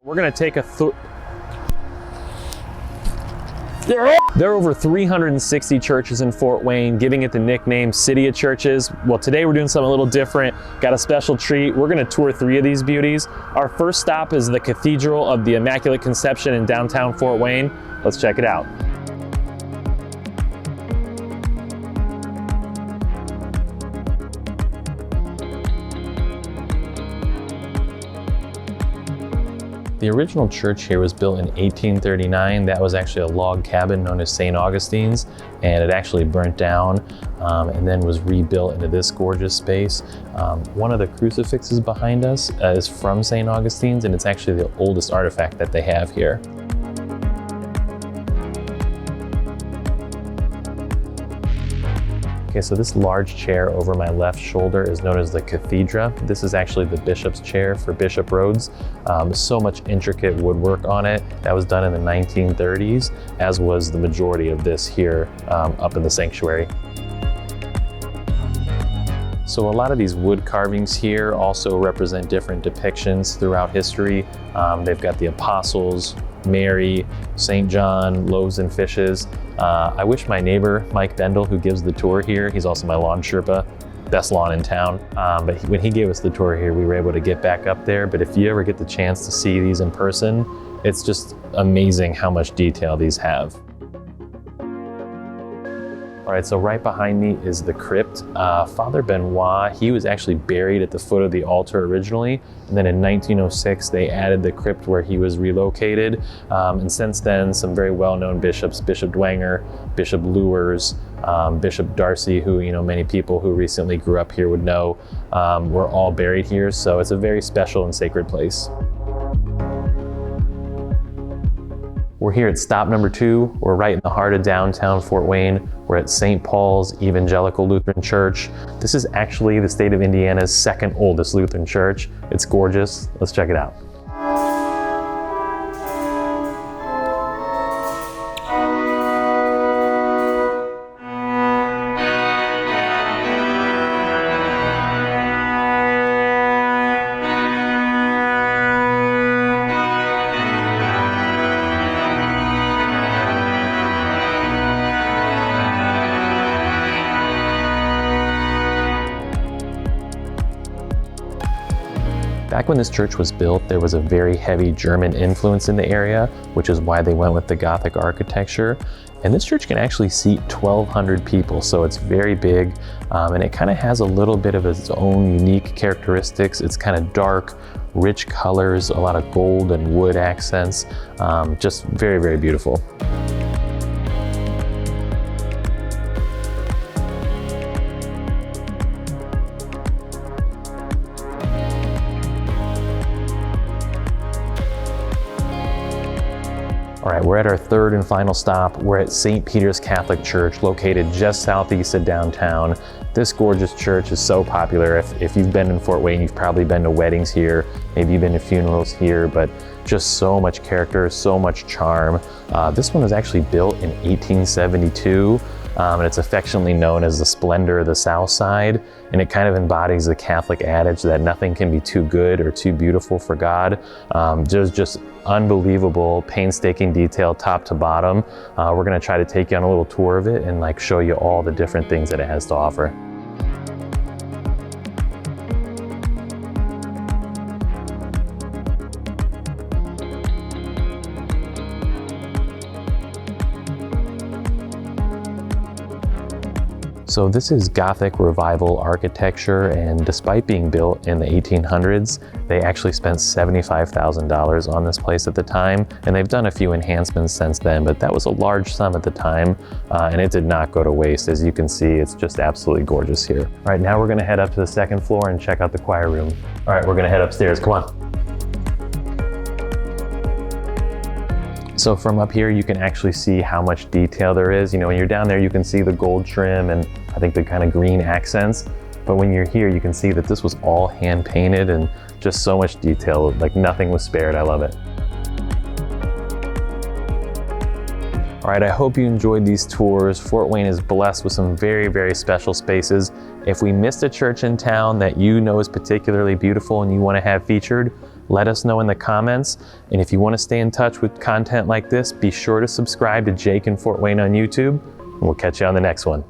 We're gonna take There are over 360 churches in Fort Wayne, giving it the nickname City of Churches. Well, today we're doing something a little different. Got a special treat. We're gonna tour 3 of these beauties. Our first stop is the Cathedral of the Immaculate Conception in downtown Fort Wayne. Let's check it out. The original church here was built in 1839. That was actually a log cabin known as St. Augustine's, and it actually burnt down and then was rebuilt into this gorgeous space. One of the crucifixes behind us is from St. Augustine's, and it's actually the oldest artifact that they have here. Okay, so this large chair over my left shoulder is known as the Cathedral. This is actually the bishop's chair for Bishop Rhodes. So much intricate woodwork on it. That was done in the 1930s, as was the majority of this here up in the sanctuary. So a lot of these wood carvings here also represent different depictions throughout history. They've got the apostles, Mary, St. John, loaves and fishes. I wish my neighbor, Mike Bendel, who gives the tour here, he's also my lawn Sherpa, best lawn in town. But when he gave us the tour here, we were able to get back up there. But if you ever get the chance to see these in person, it's just amazing how much detail these have. All right, so right behind me is the crypt. Father Benoit, he was actually buried at the foot of the altar originally, and then in 1906, they added the crypt where he was relocated. And since then, some very well-known bishops, Bishop Dwenger, Bishop Luers, Bishop Darcy, who many people who recently grew up here would know, were all buried here. So it's a very special and sacred place. We're here at stop number 2. We're right in the heart of downtown Fort Wayne. We're at St. Paul's Evangelical Lutheran Church. This is actually the state of Indiana's 2nd oldest Lutheran church. It's gorgeous. Let's check it out. Back when this church was built, there was a very heavy German influence in the area, which is why they went with the Gothic architecture. And this church can actually seat 1,200 people, so it's very big, and it kind of has a little bit of its own unique characteristics. It's kind of dark, rich colors, a lot of gold and wood accents, just very, very beautiful. All right, we're at our 3rd and final stop. We're at St. Peter's Catholic Church, located just southeast of downtown. This gorgeous church is so popular. If you've been in Fort Wayne, you've probably been to weddings here, maybe you've been to funerals here, but just so much character, so much charm. This one was actually built in 1872. And it's affectionately known as the Splendor of the South Side, and it kind of embodies the Catholic adage that nothing can be too good or too beautiful for God. There's just unbelievable, painstaking detail top to bottom. We're gonna try to take you on a little tour of it and show you all the different things that it has to offer. So this is Gothic Revival architecture, and despite being built in the 1800s, they actually spent $75,000 on this place at the time, and they've done a few enhancements since then, but that was a large sum at the time, and it did not go to waste. As you can see, it's just absolutely gorgeous here. All right, now we're gonna head up to the 2nd floor and check out the choir room. All right, we're gonna head upstairs, come on. So from up here, you can actually see how much detail there is. When you're down there, you can see the gold trim and I think the kind of green accents. But when you're here, you can see that this was all hand painted and just so much detail, nothing was spared. I love it. All right, I hope you enjoyed these tours. Fort Wayne is blessed with some very, very special spaces. If we missed a church in town that you know is particularly beautiful and you want to have featured, Let us know in the comments. And if you want to stay in touch with content like this, be sure to subscribe to Jake in Fort Wayne on YouTube. And we'll catch you on the next one.